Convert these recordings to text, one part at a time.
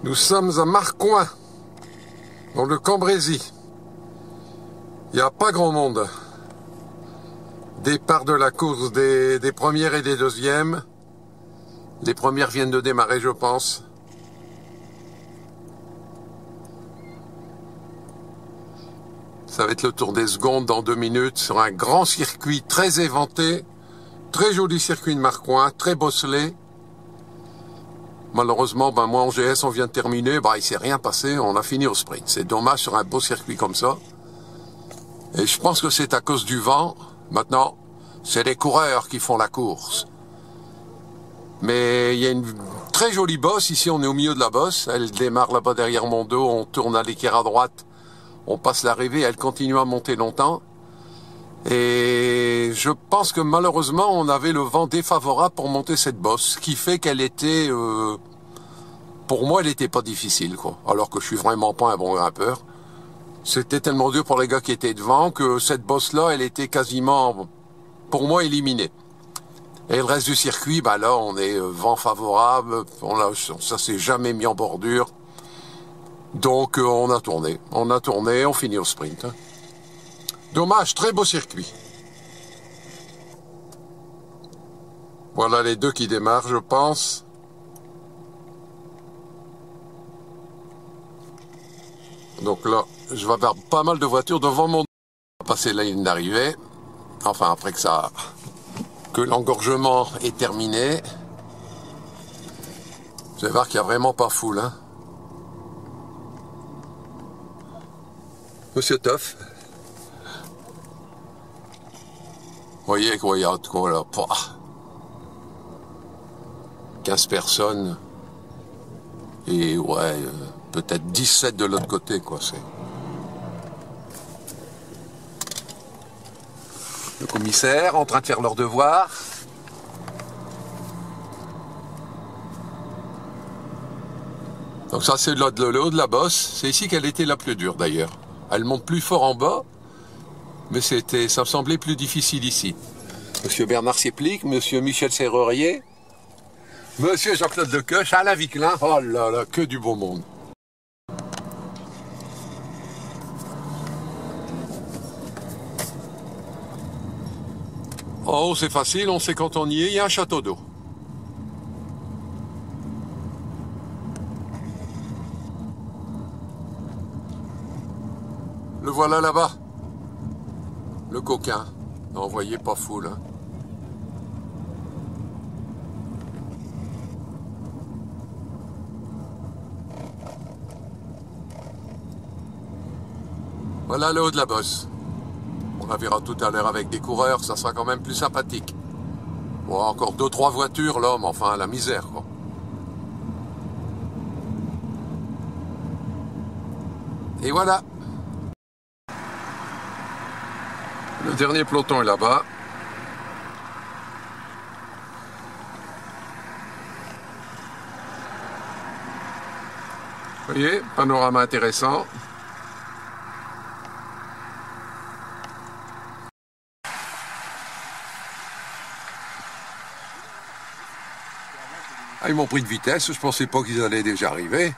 Nous sommes à Marcoing, dans le Cambrésis. Il n'y a pas grand monde. Départ de la course des premières et des deuxièmes. Les premières viennent de démarrer, je pense. Ça va être le tour des secondes dans 2 minutes sur un grand circuit très éventé. Très joli circuit de Marcoing, très bosselé. Malheureusement, moi en GS, on vient de terminer, il s'est rien passé, on a fini au sprint. C'est dommage sur un beau circuit comme ça. Et je pense que c'est à cause du vent. Maintenant, c'est les coureurs qui font la course. Mais il y a une très jolie bosse, ici on est au milieu de la bosse. Elle démarre là-bas derrière mon dos, on tourne à l'équerre à droite, on passe l'arrivée, elle continue à monter longtemps. Et je pense que malheureusement, on avait le vent défavorable pour monter cette bosse, ce qui fait qu'elle était... pour moi, elle n'était pas difficile, quoi. Alors que je suis vraiment pas un bon grimpeur. C'était tellement dur pour les gars qui étaient devant que cette bosse-là, elle était quasiment, pour moi, éliminée. Et le reste du circuit, là, on est vent favorable, ça s'est jamais mis en bordure. Donc, on a tourné, on finit au sprint. Dommage, très beau circuit. Voilà les deux qui démarrent, je pense. Donc là, je vais avoir pas mal de voitures devant mon... On va passer la ligne d'arrivée. Enfin, après que l'engorgement est terminé. Vous allez voir qu'il n'y a vraiment pas foule, hein. Monsieur Toff. Vous voyez quoi, il y a de quoi là, 15 personnes. Et ouais, peut-être 17 de l'autre côté, quoi, c'est... Le commissaire en train de faire leur devoir. Donc ça, c'est le haut de la bosse. C'est ici qu'elle était la plus dure, d'ailleurs. Elle monte plus fort en bas, mais ça me semblait plus difficile ici. Monsieur Bernard Sieplic, Monsieur Michel Serrurier, Monsieur Jean-Claude Decoche, Alain Viquelin, oh là là, que du beau monde. En haut, c'est facile, on sait quand on y est, il y a un château d'eau. Le voilà là-bas. Le coquin. Non, vous voyez, pas foule, hein. Voilà le haut de la bosse. On la verra tout à l'heure avec des coureurs, ça sera quand même plus sympathique. Bon, encore 2-3 voitures là, mais enfin, la misère, quoi. Et voilà. Le dernier peloton est là-bas. Vous voyez, panorama intéressant. Ah, ils m'ont pris de vitesse, je pensais pas qu'ils allaient déjà arriver.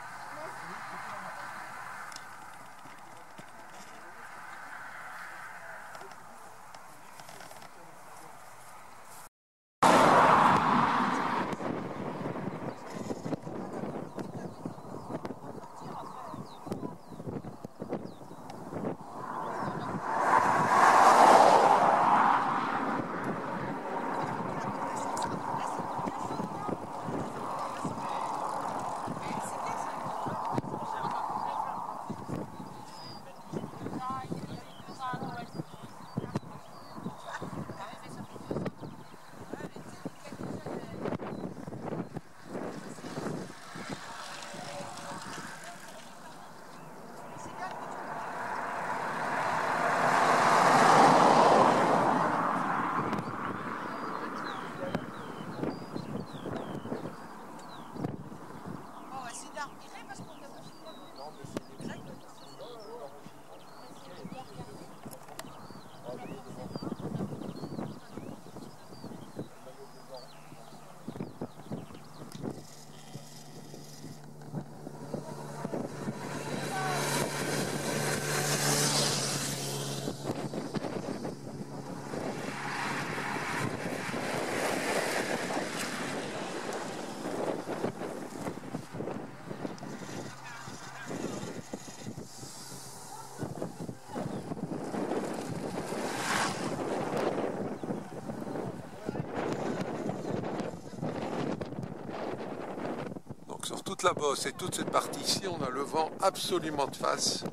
toute la bosse et toute cette partie ici, on a le vent absolument de face.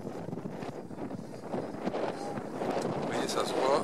Vous voyez, ça se voit.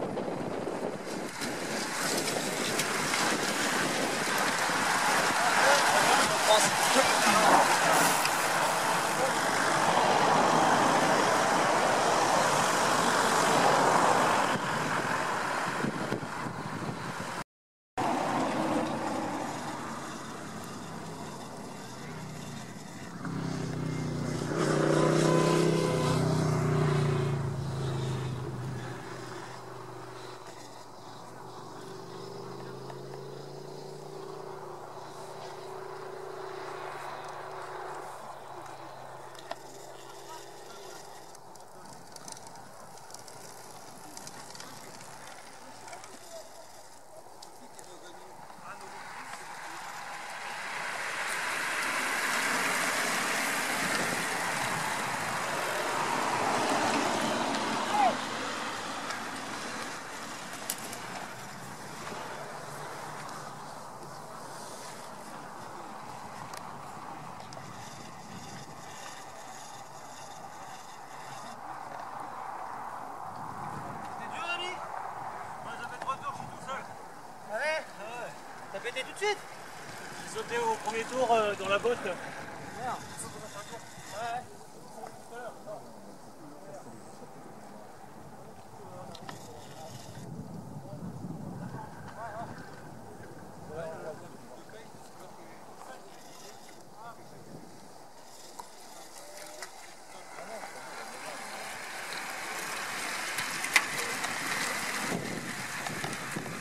T'as pété tout de suite? J'ai sauté au premier tour dans la botte. Merde. Ouais.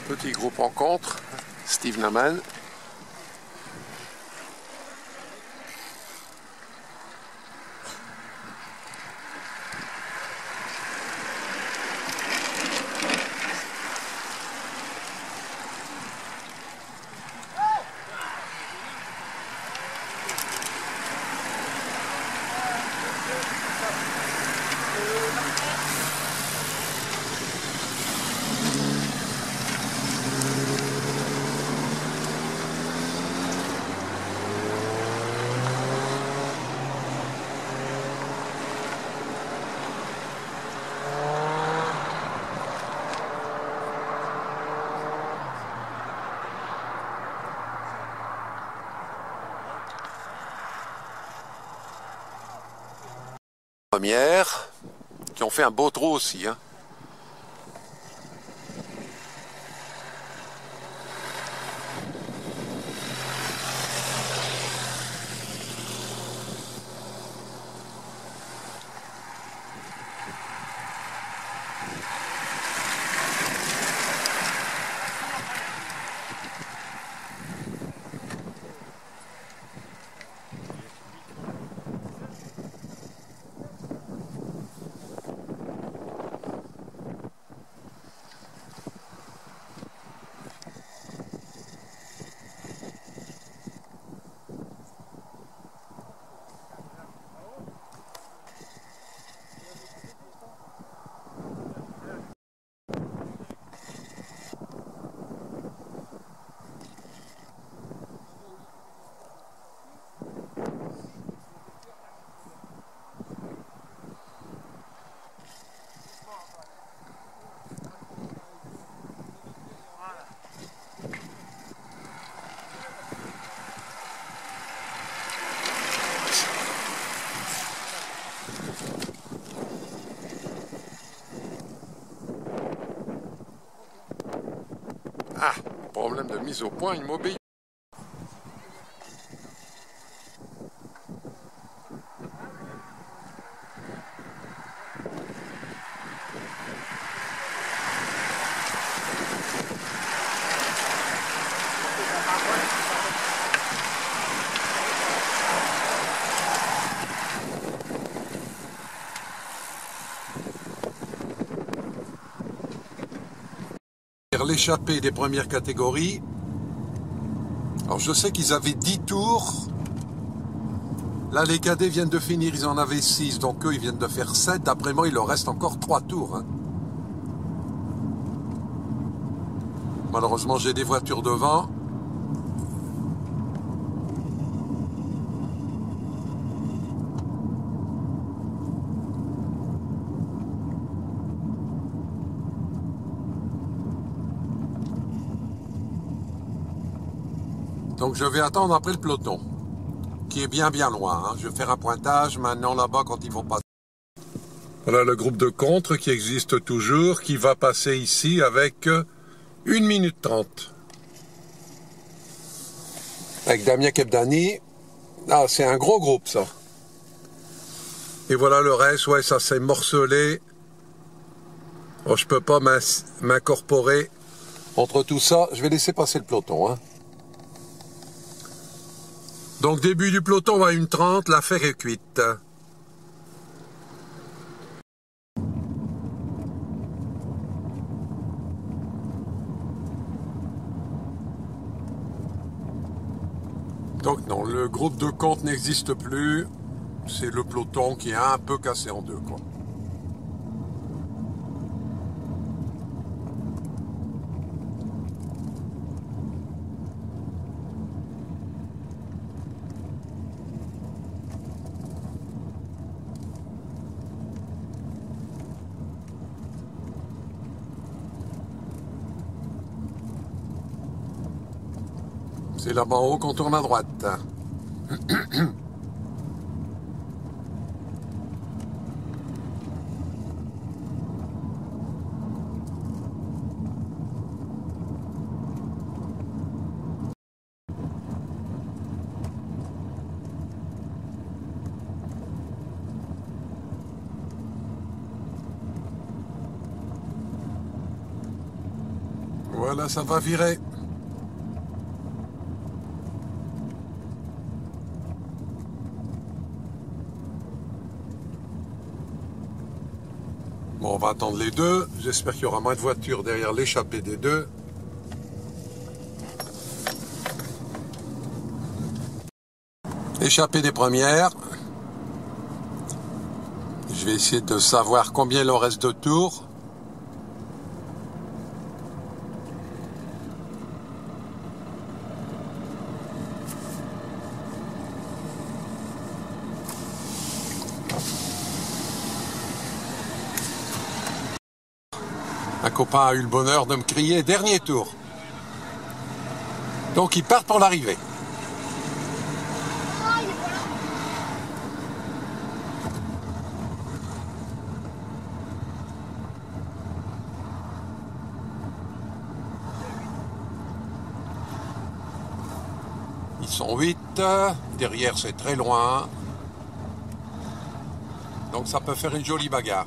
Petit groupe en contre, Steve Naman. Première, qui ont fait un beau trou aussi. Hein. Ah, problème de mise au point immobile. L'échappée des premières catégories. Alors je sais qu'ils avaient 10 tours. Là les cadets viennent de finir, ils en avaient 6, donc eux ils viennent de faire 7. D'après moi il leur reste encore 3 tours. Hein. Malheureusement j'ai des voitures devant. Donc je vais attendre après le peloton, qui est bien loin. Hein. Je vais faire un pointage maintenant là-bas quand ils vont passer. Voilà le groupe de contre qui existe toujours, qui va passer ici avec 1 minute 30. Avec Damien Kebdani. Ah, c'est un gros groupe ça. Et voilà le reste, ouais, ça s'est morcelé. Oh, je peux pas m'incorporer entre tout ça. Je vais laisser passer le peloton. Hein. Donc début du peloton à 1:30, l'affaire est cuite. Donc non, le groupe de compte n'existe plus. C'est le peloton qui est un peu cassé en deux, quoi. C'est là-bas en haut qu'on tourne à droite. Voilà, ça va virer. Bon, on va attendre les deux. J'espère qu'il y aura moins de voitures derrière l'échappée des deux. Échappée des premières. Je vais essayer de savoir combien il en reste de tours. Un copain a eu le bonheur de me crier dernier tour. Donc il part pour l'arrivée. Ils sont 8. Derrière c'est très loin. Donc ça peut faire une jolie bagarre.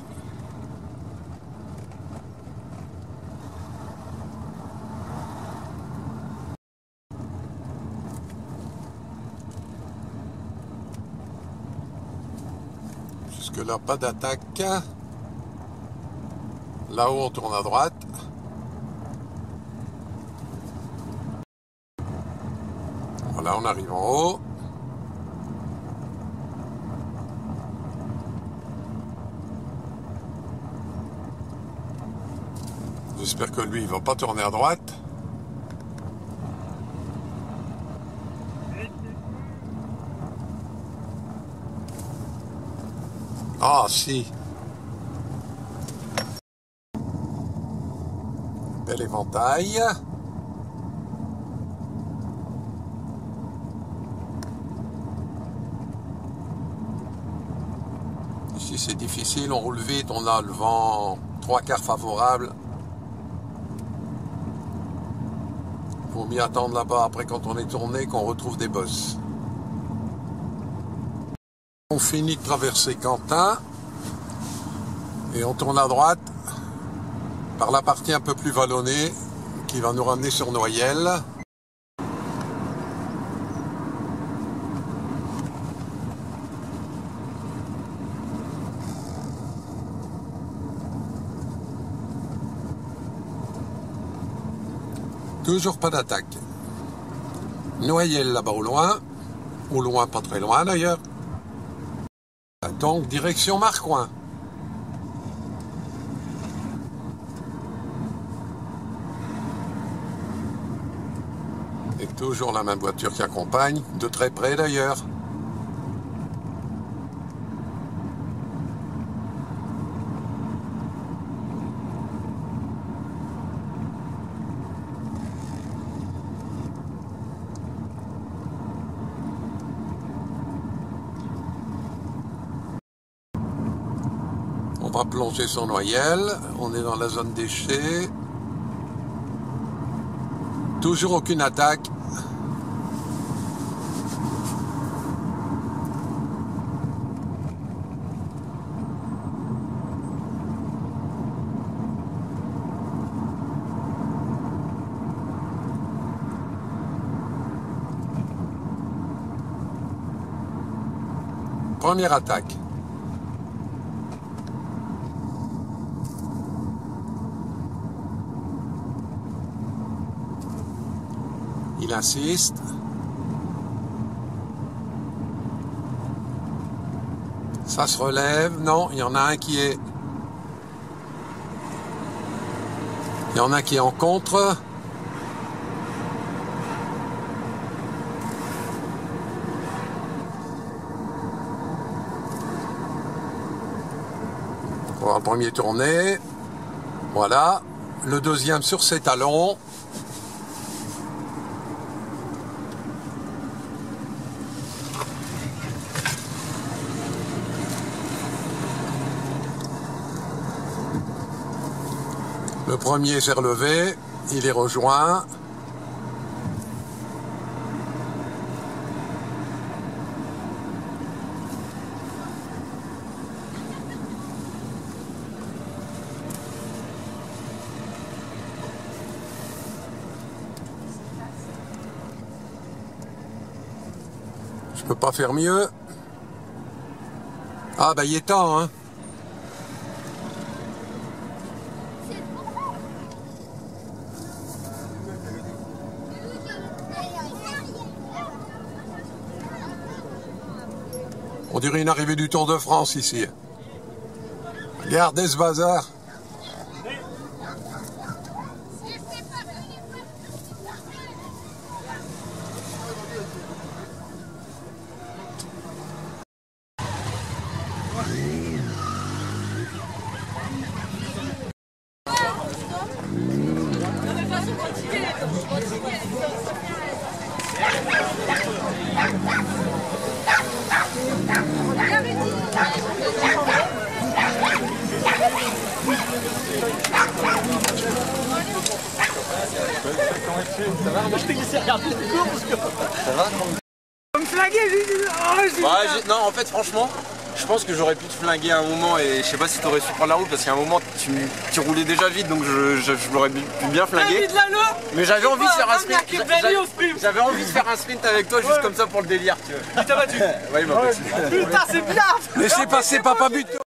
Jusque-là, pas d'attaque. Là-haut, on tourne à droite. Voilà, on arrive en haut. J'espère que lui, il va pas tourner à droite. Ah, si. Bel éventail. Ici, c'est difficile. On roule vite. On a le vent 3/4 favorable. Faut m'y attendre là-bas après quand on est tourné qu'on retrouve des bosses. On finit de traverser Quentin et on tourne à droite par la partie un peu plus vallonnée qui va nous ramener sur Noyelles. Toujours pas d'attaque. Noyelles là-bas au loin pas très loin d'ailleurs. Donc direction Marcoing. Et toujours la même voiture qui accompagne, de très près d'ailleurs. pas plonger son noyelle. On est dans la zone déchets. Toujours aucune attaque. Première attaque. Il insiste. Ça se relève. Non, il y en a un qui est... Il y en a qui est en contre. Le premier tourné, voilà, le deuxième sur ses talons. Le premier s'est relevé, il est rejoint. Je peux pas faire mieux. Ah bah il est temps, hein. On dirait une arrivée du Tour de France ici. Regardez ce bazar. Ça va, moi je t'ai laissé regarder le cours parce que... Ça va? Me flinguer, Non, en fait, franchement, je pense que j'aurais pu te flinguer à un moment et je sais pas si t'aurais su prendre la route parce qu'à un moment tu roulais déjà vite donc je l'aurais pu bien flinguer. Mais j'avais envie de faire un sprint. J'avais envie de faire un sprint avec toi juste comme ça pour le délire, tu vois. Il t'a battu. Ouais, il m'a battu. Putain, c'est bien. Laissez passer Papa Buteau.